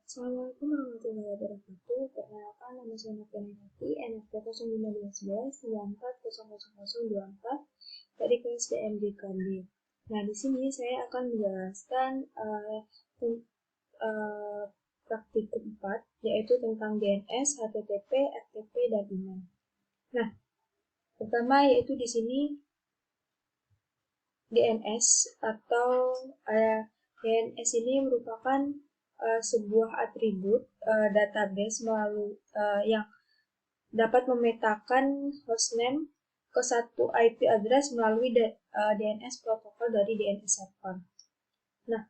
Assalamualaikum warahmatullahi wabarakatuh. Perkenalkan, nama saya Noviana Hati, NPM 0512-94000024 dari kelas DMD KD. Nah, di sini saya akan menjelaskan praktik keempat, yaitu tentang DNS, HTTP, FTP, dan email. Nah, pertama yaitu di sini DNS atau DNS ini merupakan sebuah atribut database yang dapat memetakan hostname ke satu IP address melalui DNS protokol dari DNS server. Nah,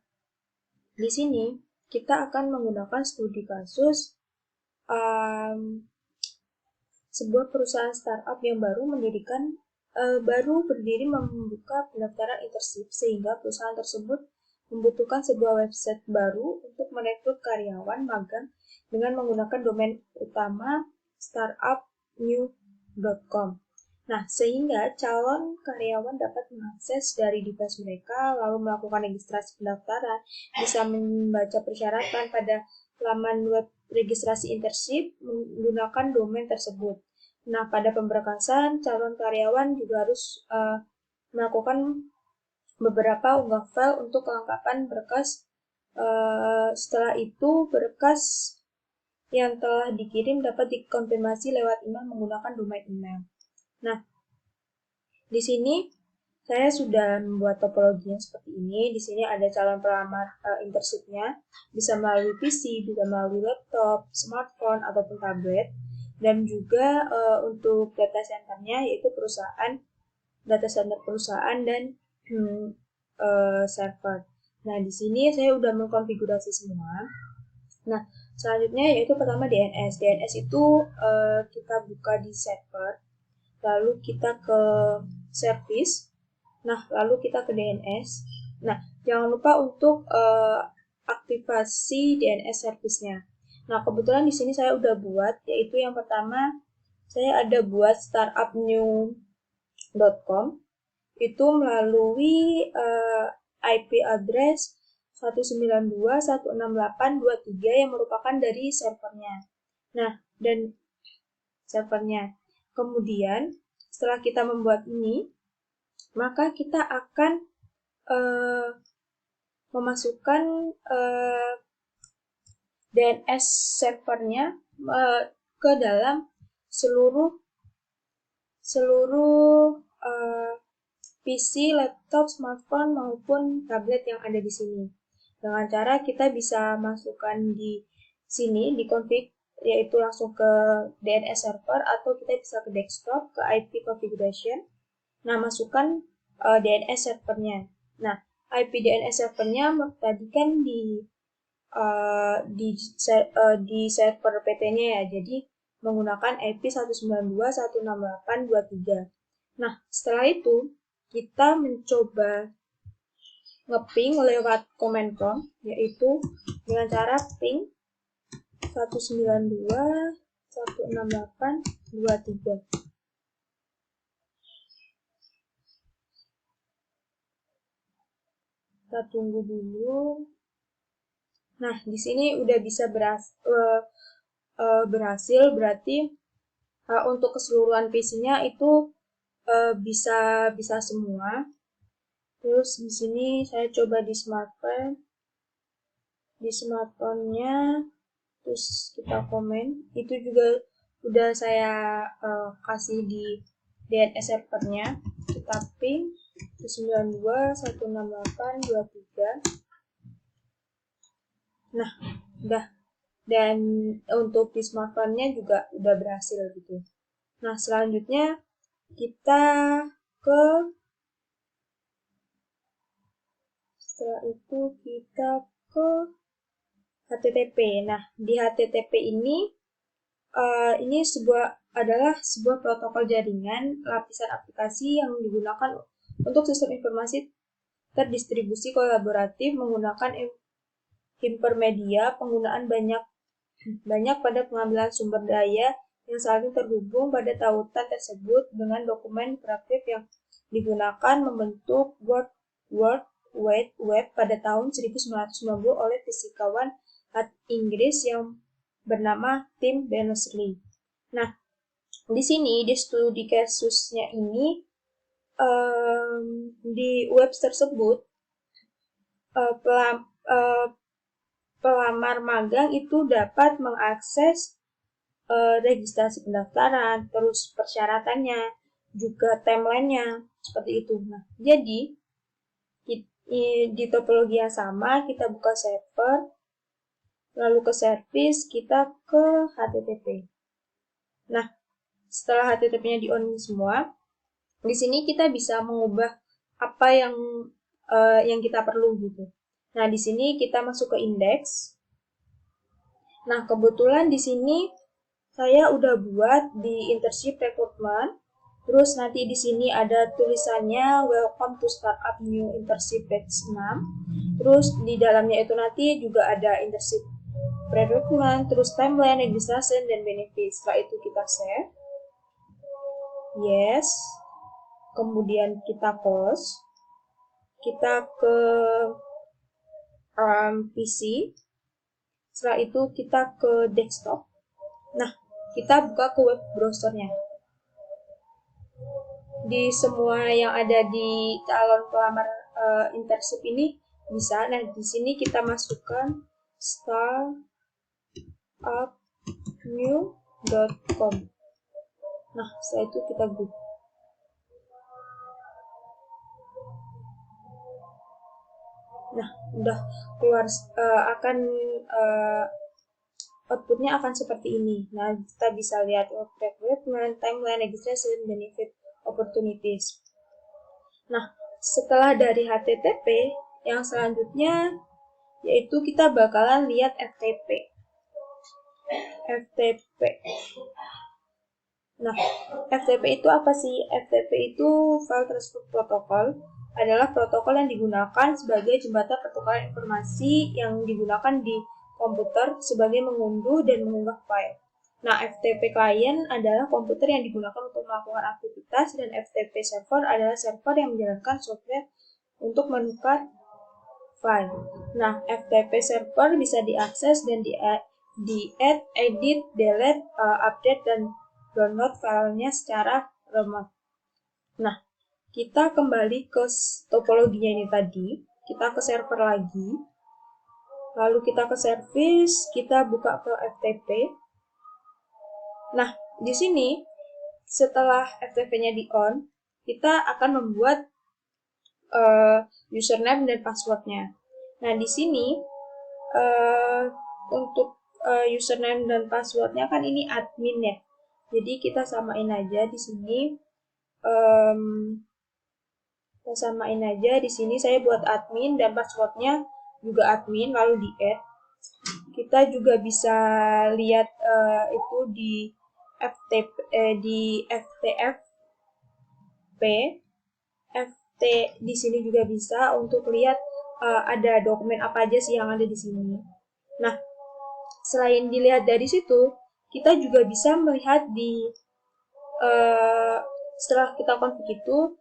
di sini kita akan menggunakan studi kasus sebuah perusahaan startup yang baru berdiri membuka pendaftaran internship, sehingga perusahaan tersebut membutuhkan sebuah website baru untuk merekrut karyawan magang dengan menggunakan domain utama startupnew.com. Nah, sehingga calon karyawan dapat mengakses dari device mereka, lalu melakukan registrasi pendaftaran, bisa membaca persyaratan pada laman web registrasi internship menggunakan domain tersebut. Nah, pada pemberkasan, calon karyawan juga harus melakukan beberapa unggah file untuk kelengkapan berkas. Setelah itu, berkas yang telah dikirim dapat dikonfirmasi lewat email menggunakan domain email. Nah, di sini saya sudah membuat topologinya seperti ini. Di sini ada calon pelamar internship-nya, bisa melalui PC, bisa melalui laptop, smartphone, ataupun tablet. Dan juga untuk data center-nya yaitu data center perusahaan dan server. Nah, di sini saya sudah mengkonfigurasi semua. Nah, selanjutnya yaitu pertama DNS. DNS itu kita buka di server, lalu kita ke service, nah lalu kita ke DNS. Nah, jangan lupa untuk aktivasi DNS service-nya. Nah, kebetulan di sini saya udah buat, yaitu yang pertama saya ada buat startupnew.com itu melalui IP address 192.168.23 yang merupakan dari servernya. Nah, dan servernya. Kemudian, setelah kita membuat ini, maka kita akan memasukkan DNS servernya ke dalam seluruh PC, laptop, smartphone maupun tablet yang ada di sini. Dengan cara kita bisa masukkan di sini di config, yaitu langsung ke DNS server, atau kita bisa ke desktop, ke IP configuration. Nah, masukkan DNS servernya. Nah, IP DNS servernya tadi kan di server PT-nya ya, jadi menggunakan IP 192.168.23. Nah, setelah itu kita mencoba nge-ping lewat command prompt, yaitu dengan cara ping 192.168.23. Kita tunggu dulu. Nah, di sini udah bisa berhasil, berarti untuk keseluruhan PC-nya itu bisa semua. Terus di sini saya coba di smartphone-nya, terus kita komen. Itu juga udah saya kasih di DNS servernya. Kita ping 192.168.23. Nah, udah. Dan untuk di smartphone-nya juga udah berhasil gitu. Nah, selanjutnya setelah itu kita ke HTTP. Nah, di HTTP ini adalah sebuah protokol jaringan lapisan aplikasi yang digunakan untuk sistem informasi terdistribusi kolaboratif menggunakan hypermedia, penggunaan banyak pada pengambilan sumber daya yang saling terhubung pada tautan tersebut dengan dokumen interaktif yang digunakan membentuk World Wide Web pada tahun 1990 oleh fisikawan Inggris yang bernama Tim Berners-Lee. Nah, di sini di studi kasusnya ini di web tersebut pelamar magang itu dapat mengakses registrasi pendaftaran, terus persyaratannya, juga timeline-nya, seperti itu. Nah, jadi di topologi yang sama, kita buka server, lalu ke service, kita ke HTTP. Nah, setelah HTTP-nya di-on semua, di sini kita bisa mengubah apa yang kita perlu gitu. Nah, di sini kita masuk ke indeks. Nah, kebetulan di sini saya udah buat di internship recruitment. Terus nanti di sini ada tulisannya Welcome to Startup New Internship Batch 6. Terus di dalamnya itu nanti juga ada internship recruitment, terus timeline, registration, dan benefit. Setelah itu kita save. Yes. Kemudian kita close. Kita ke PC. Setelah itu kita ke desktop. Nah, kita buka ke web browsernya. Di semua yang ada di calon pelamar internship ini bisa. Nah, di sini kita masukkan startupnew.com. Nah, setelah itu kita buka. Nah, udah keluar outputnya akan seperti ini. Nah, kita bisa lihat recruitment, timeline, registration, benefit, opportunities. Nah, setelah dari HTTP, yang selanjutnya yaitu kita bakalan lihat FTP. Nah, FTP itu apa sih? FTP itu File Transfer Protocol, adalah protokol yang digunakan sebagai jembatan pertukaran informasi yang digunakan di komputer sebagai mengunduh dan mengunggah file. Nah, FTP client adalah komputer yang digunakan untuk melakukan aktivitas, dan FTP server adalah server yang menjalankan software untuk menukar file. Nah, FTP server bisa diakses dan di-add, edit, delete, update, dan download filenya secara remote. Nah, kita kembali ke topologinya ini tadi, kita ke server lagi, lalu kita ke service, kita buka ke FTP. Nah, di sini setelah FTP-nya di-on, kita akan membuat username dan passwordnya. Nah, di sini untuk username dan passwordnya kan ini admin ya. Jadi kita samain aja di sini. Kita samain aja di sini, saya buat admin dan passwordnya juga admin, lalu di-add. Kita juga bisa lihat itu di FTP, di sini juga bisa untuk lihat ada dokumen apa aja sih yang ada di sini. Nah, selain dilihat dari situ, kita juga bisa melihat di setelah kita konfig itu,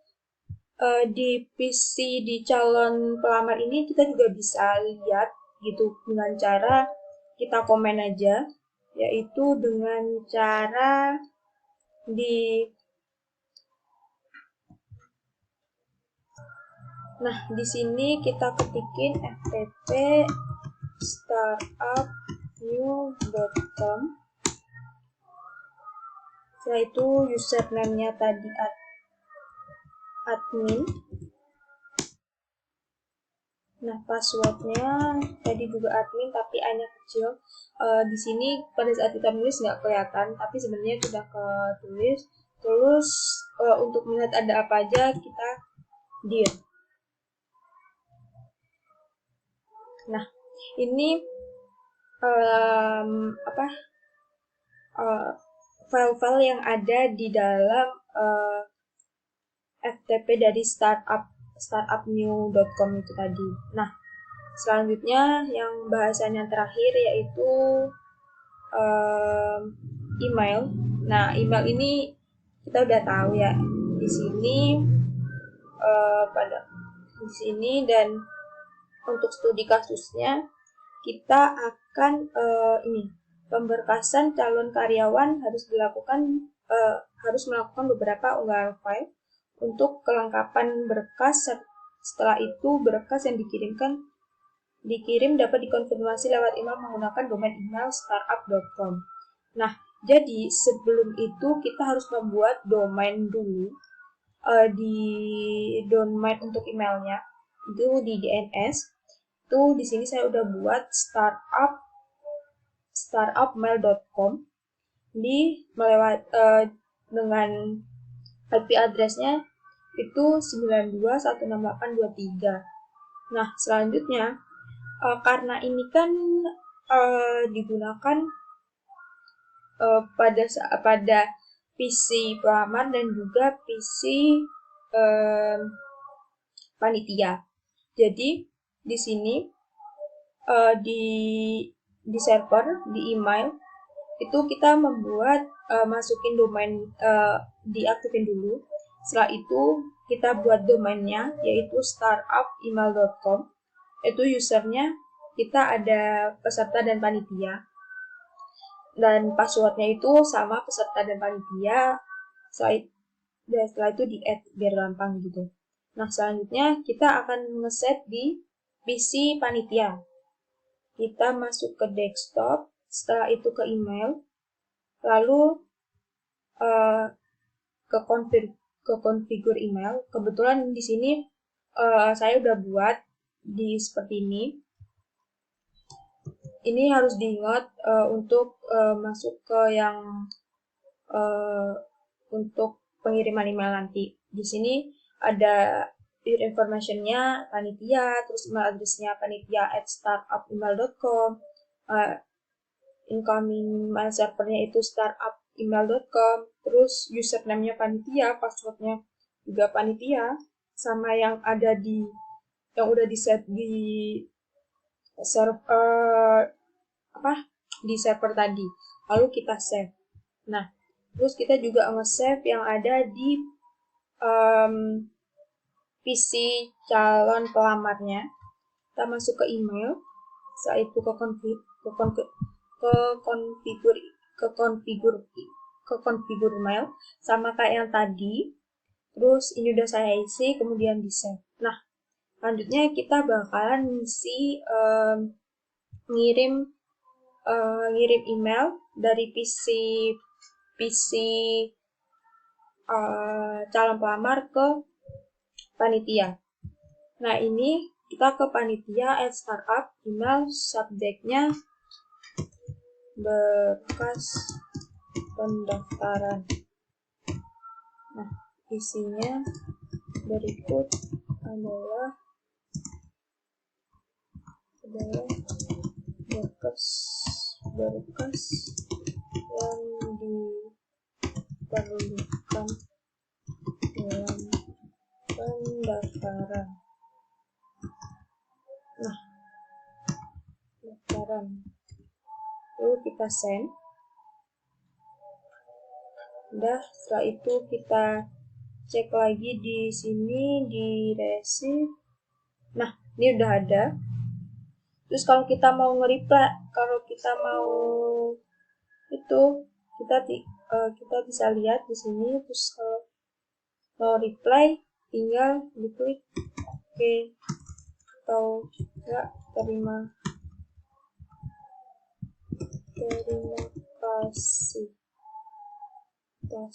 di PC di calon pelamar ini kita juga bisa lihat gitu dengan cara kita komen aja, yaitu dengan cara di sini kita ketikin ftp startupnew.com. Setelah itu username-nya tadi admin. Nah, passwordnya tadi juga admin tapi A-nya kecil. Di sini pada saat kita nulis nggak kelihatan, tapi sebenarnya sudah ketulis. Terus untuk melihat ada apa aja kita dir. Nah, ini file-file yang ada di dalam FTP dari startupnew.com itu tadi. Nah, selanjutnya yang bahasan yang terakhir yaitu email. Nah, email ini kita udah tahu ya di sini dan untuk studi kasusnya kita akan pemberkasan calon karyawan harus melakukan beberapa unggahan file untuk kelengkapan berkas. Setelah itu berkas yang dikirim dapat dikonfirmasi lewat email menggunakan domain email startup.com. Nah, jadi sebelum itu kita harus membuat domain dulu. Di domain untuk emailnya itu di DNS. Tuh di sini saya udah buat startupmail.com dengan IP addressnya itu 92.168.23. Nah, selanjutnya karena ini kan digunakan pada PC pelamar dan juga PC panitia. Jadi di sini di server, di email itu kita membuat masukin domain, diaktifin dulu. Setelah itu kita buat domainnya yaitu startupemail.com. Itu usernya kita ada peserta dan panitia. Dan passwordnya itu sama peserta dan panitia. Setelah itu di-add biar gampang gitu. Nah, selanjutnya kita akan ngeset di PC panitia. Kita masuk ke desktop, setelah itu ke email, lalu ke configure email. Kebetulan di sini saya udah buat seperti ini. Ini harus diingat untuk masuk ke yang untuk pengiriman email nanti. Di sini ada information-nya panitia, terus email address-nya panitia@startupemail.com, incoming mail server-nya itu startupemail.com, terus username-nya panitia, password-nya juga panitia, sama yang ada yang udah di-set di server di server tadi. Lalu kita save. Nah, terus kita juga nge-save yang ada di PC calon pelamarnya. Kita masuk ke email, setelah itu ke configure email sama kayak yang tadi. Terus ini udah saya isi, kemudian di save. Nah, selanjutnya kita bakalan ngirim email dari PC calon pelamar ke panitia. Nah, ini kita ke panitia @startup, email subjeknya berkas pendaftaran. Nah, isinya berikut adalah berkas yang diperlukan dalam pendaftaran. Nah, pendaftaran. Lalu kita send. Udah, setelah itu kita cek lagi di sini di receive. Nah, ini udah ada. Terus kalau kita mau nge-reply, kalau kita mau itu kita bisa lihat di sini. Terus kalau mau reply tinggal diklik oke atau enggak, terima kasih. Setelah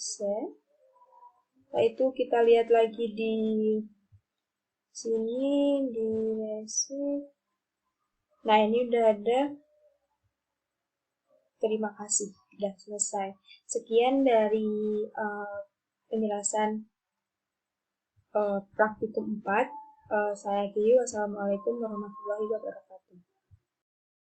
itu kita lihat lagi di sini di receive. Nah, ini udah ada. Terima kasih, sudah selesai. Sekian dari penjelasan praktikum 4. Saya Kiyu. Wassalamualaikum warahmatullahi wabarakatuh.